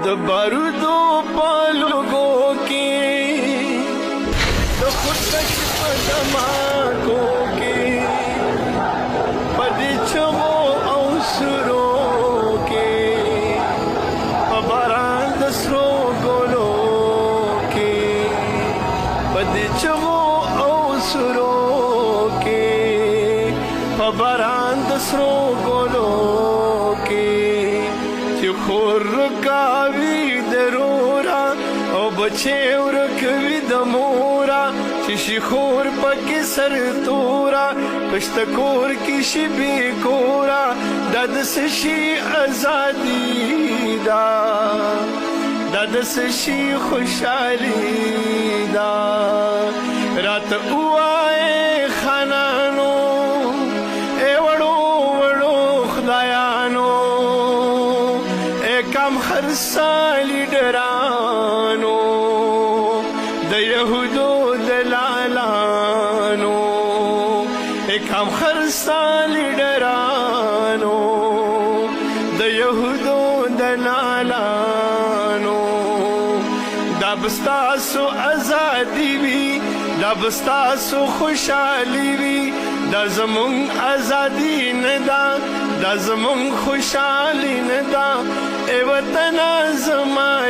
د بارودو پالوګو کې د خودکش په دماغو کې په دې چغو او سرو کې په باران د سرو ګلو کې په دې چغو او سرو کې په باران د سرو ګلو کې چې خور کاوي درورا او بچې ورکوي د مورا چې شي خور پکې سر تورا پښت کور کې شي بې کورا د سشي ازادي دا د سشي خوشالي دا رات اوای خانانو ای وړو وړو خدایانو کم خرسالی ډرانو د یهودو دلالانو کم خرسالی ډرانو د یهودو دلالانو دا بستاسو ازادي وي دا بستاسو خوشحالي وي دا زمون ازادي نه دا زمون خوشحالي نه دا ای وطن زما